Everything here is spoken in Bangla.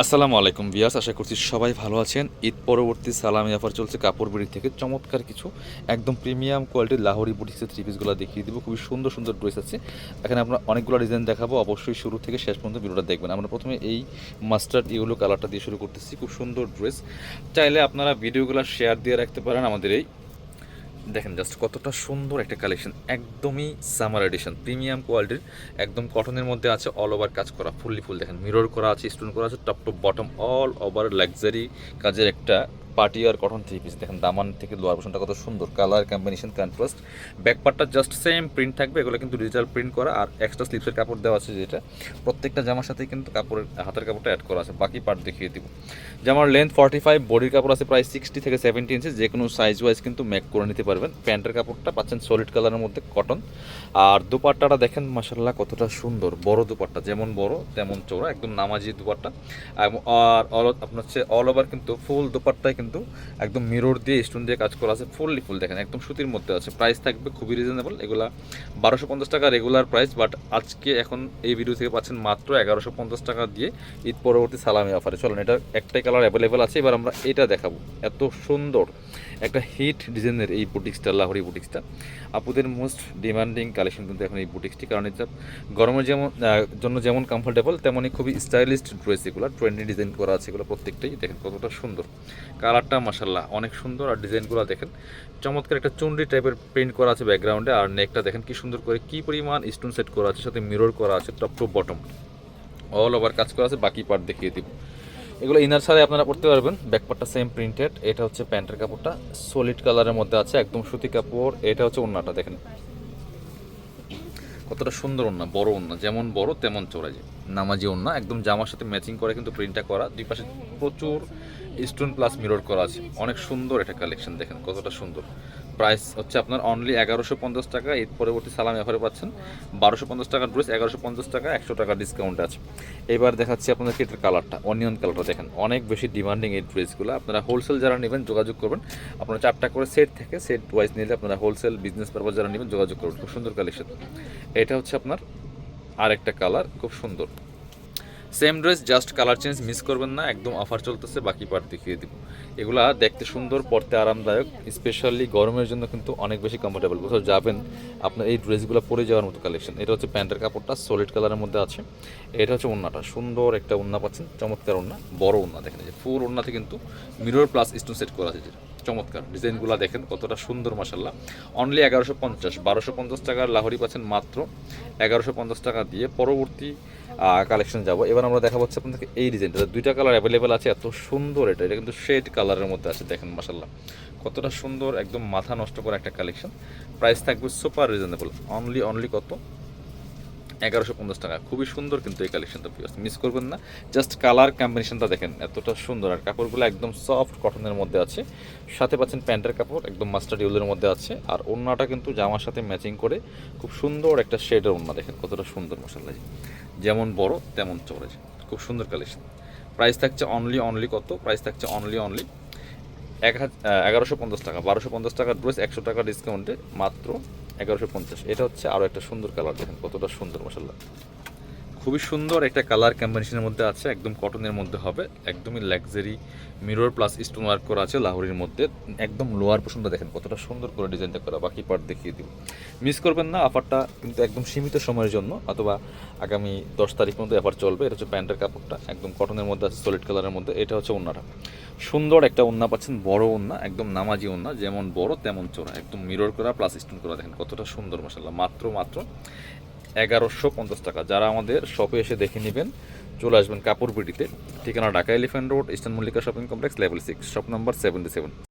আসসালামু আলাইকুম ভিউয়ার্স, আশা করছি সবাই ভালো আছেন। ঈদ পরবর্তী সালামি অফার চলছে কাপড় বিড়ি থেকে চমৎকার কিছু একদম প্রিমিয়াম কোয়ালিটির লাহোরি বুটিক্সের থ্রি পিসগুলো দেখিয়ে দিব। খুবই সুন্দর সুন্দর ড্রেস আছে এখানে। আমরা অনেকগুলো ডিজাইন দেখাবো, অবশ্যই শুরু থেকে শেষ পর্যন্ত ভিডিওটা দেখবেন। আমরা প্রথমে এই মাস্টার্ড ইয়েলো কালারটা দিয়ে শুরু করতেছি। খুব সুন্দর ড্রেস, চাইলে আপনারা ভিডিওগুলো শেয়ার দিয়ে রাখতে পারেন। আমাদের এই দেখেন জাস্ট কতটা সুন্দর একটা কালেকশন, একদমই সামার এডিশন, প্রিমিয়াম কোয়ালিটির, একদম কটনের মধ্যে আছে, অল ওভার কাজ করা, ফুললি ফুল দেখেন, মিরর করা আছে, স্টোন করা আছে, top to bottom all over luxury কাজের একটা পার্টি আর কটন থ্রি পিস। দেখেন দামান থেকে লোয়ার পোর্শনটা কত সুন্দর, কালার কম্বিনেশন কন্ট্রাস্ট। ব্যাকপার্টটা জাস্ট সেম প্রিন্ট থাকবে, এগুলো কিন্তু ডিজিটাল প্রিন্ট করা, আর এক্সট্রা স্লিপসের কাপড় দেওয়া আছে, যেটা প্রত্যেকটা জামার সাথে কিন্তু কাপড়ের হাতের কাপড়টা অ্যাড করা আছে। বাকি পার্ট দেখিয়ে দিব। জামার লেন্থ 45, বডির কাপড় আছে প্রায় 60 থেকে 70 ইঞ্চি, যে কোনো সাইজ ওয়াইজ কিন্তু মেক করে নিতে পারবেন। প্যান্টের কাপড়টা পাচ্ছেন সলিড কালারের মধ্যে কটন। আর দুপাট্টাটা দেখেন মাশাআল্লাহ কতটা সুন্দর, বড় দুপাট্টা, যেমন বড় তেমন চওড়া, একদম নামাজি দুপাট্টা। আর আপনার হচ্ছে অল ওভার কিন্তু ফুল দুপাট্টায় কিন্তু একদম মিরর দিয়ে স্টোন দিয়ে কাজ করা আছে, ফুললি ফুল দেখেন, একদম সুতির মধ্যে আছে। প্রাইস থাকবে খুবই রিজনেবল, এগুলা 1250 টাকা রেগুলার প্রাইস, বাট আজকে এখন এই ভিডিও থেকে পাচ্ছেন মাত্র 1150 টাকা দিয়ে ঈদ পরবর্তী সালামি অফারে। চলেন, এটা একটাই কালার অ্যাভেলেবেল আছে, এবার আমরা এটা দেখাবো। এত সুন্দর একটা হিট ডিজাইনের এই বুটিক্সটা, লাহোরি বুটিক্সটা আপুদের মোস্ট ডিমান্ডিং কালেকশন কিন্তু এখন এই বুটিক্সটি, কারণ এটা গরমের জন্য যেমন কমফোর্টেবল, তেমনই খুবই স্টাইলিস্ট ড্রেস। এগুলো ট্রেন্ডি ডিজাইন করা আছে, এগুলো প্রত্যেকটাই দেখেন কতটা সুন্দর। কালারটা মাশাল্লাহ অনেক সুন্দর, আর ডিজাইনগুলো দেখেন চমৎকার, একটা চুনরি টাইপের প্রিন্ট করা আছে ব্যাকগ্রাউন্ডে, আর নেকটা দেখেন কি সুন্দর করে, কি পরিমাণ স্টোন সেট করা আছে, সাথে মিরর করা আছে, top to bottom all over কাজ করা আছে। বাকি পার্ট দেখিয়ে দিব। এগুলো ইনার সারে আপনারা পড়তে পারবেন, ব্যাকপার্টটা সেম প্রিন্টেড। এটা হচ্ছে প্যান্টের কাপড়টা সলিড কালারের মধ্যে আছে, একদম সুতি কাপড়। এটা হচ্ছে ওড়নাটা দেখেন কতটা সুন্দর ওড়না, বড় ওড়না, যেমন বড় তেমন চড়া, যে নামাজি ওড়না, একদম জামার সাথে ম্যাচিং করে কিন্তু প্রিন্টটা করা। দুই পাশে প্রচুর স্টোন প্লাস মিরর করা আছে, অনেক সুন্দর একটা কালেকশন, দেখেন কতটা সুন্দর। প্রাইস হচ্ছে আপনার অনলি 1150 টাকা। ঈদ পরবর্তী সালামি অফারে পাচ্ছেন 1250 টাকার ড্রেস 1150 টাকা, 100 টাকা ডিসকাউন্ট আছে। এবার দেখাচ্ছি আপনাদেরকে এটার কালারটা, অনিয়ন কালারটা দেখেন, অনেক বেশি ডিমান্ডিং এই ড্রেসগুলো। আপনারা হোলসেল যারা নেবেন যোগাযোগ করবেন, আপনারা 4টা করে সেট থেকে, সেট ওয়াইজ নিলে আপনারা হোলসেল বিজনেস পারপাস যারা নেবেন যোগাযোগ করবেন। খুব সুন্দর কালেকশন। এটা হচ্ছে আপনার আরেকটা কালার, খুব সুন্দর, same dress, just colour change, miss করবেন না। একদম অফার চলতেছে, বাকি পার্ট দেখিয়ে দিব। এগুলা দেখতে সুন্দর, পরতে আরামদায়ক, স্পেশালি গরমের জন্য কিন্তু অনেক বেশি কমফোর্টেবল। কোথাও যাবেন আপনার এই ড্রেসগুলো পরে যাওয়ার মতো কালেকশন। এটা হচ্ছে প্যান্টের কাপড়টা সলিড কালারের মধ্যে আছে। এটা হচ্ছে ওড়নাটা, সুন্দর একটা ওড়না পাচ্ছেন, চমৎকার ওড়না, বড় ওড়না দেখেন, যে ফুল ওড়নাতে কিন্তু মিরর প্লাস স্টোন সেট করা আছে, যেটা চমৎকার। ডিজাইনগুলো দেখেন কতটা সুন্দর মাশাল্লাহ। অনলি 1150, 1250 টাকার লাহোরি পাচ্ছেন মাত্র 1150 টাকা দিয়ে। পরবর্তী কালেকশন যাব। এবার আমরা দেখা হচ্ছে আপনাদেরকে এই ডিজাইনটা, দুইটা কালার অ্যাভেলেবেল আছে, এত সুন্দর। এটা কিন্তু শেড কালারের মধ্যে আছে, দেখেন মাশাল্লাহ কতটা সুন্দর, একদম মাথা নষ্ট করা একটা কালেকশন। প্রাইস থাকবে সুপার রিজনেবল, অনলি কত, 1150 টাকা। খুবই সুন্দর কিন্তু এই কালেকশনটা, মিস করবেন না। জাস্ট কালার কম্বিনেশনটা দেখেন এতটা সুন্দর, আর কাপড়গুলো একদম সফট কটনের মধ্যে আছে। সাথে পাচ্ছেন প্যান্টের কাপড় একদম মাস্টার্ড ইউলের মধ্যে আছে, আর ওড়নাটা কিন্তু জামার সাথে ম্যাচিং করে খুব সুন্দর একটা শেডের ওড়না, দেখেন কতটা সুন্দর মাশাআল্লাহ, যেমন বড় তেমন চড়ে, খুব সুন্দর কালেকশন। প্রাইস থাকছে অনলি কত, প্রাইস থাকছে অনলি 1150 টাকা। 1250 টাকার ড্রেস 100 টাকা ডিসকাউন্টে মাত্র 1150। এটা হচ্ছে আরও একটা সুন্দর কালার, দেখেন কতটা সুন্দর মাশাআল্লাহ, খুবই সুন্দর একটা কালার কম্বিনেশনের মধ্যে আছে, একদম কটনের মধ্যে হবে, একদমই luxury, mirror plus stone work করা আছে লাহোরির মধ্যে। একদম লোয়ার পোর্শনটা দেখেন কতটা সুন্দর করে ডিজাইনটা করা, বাকি পার্ট দেখিয়ে দিব। মিস করবেন না, অফারটা কিন্তু একদম সীমিত সময়ের জন্য, অথবা আগামী 10 তারিখ পর্যন্ত অফার চলবে। এটা হচ্ছে প্যান্টের কাপড়টা একদম কটনের মধ্যে আছে, সলিড কালারের মধ্যে। এটা হচ্ছে ওড়নাটা, সুন্দর একটা ওড়না পাচ্ছেন, বড় ওড়না, একদম নামাজি ওড়না, যেমন বড় তেমন চোরা, একদম মিরর করা প্লাস স্টোন করা, দেখেন কতটা সুন্দর মাশাআল্লাহ। মাত্র 1150 টাকা। যারা আমাদের শপে এসে দেখে নেবেন, চলে আসবেন কাপড় বিডিতে, ঠিকানা Dhaka elephant road, eastern Mallika shopping complex, level 6, shop number 77।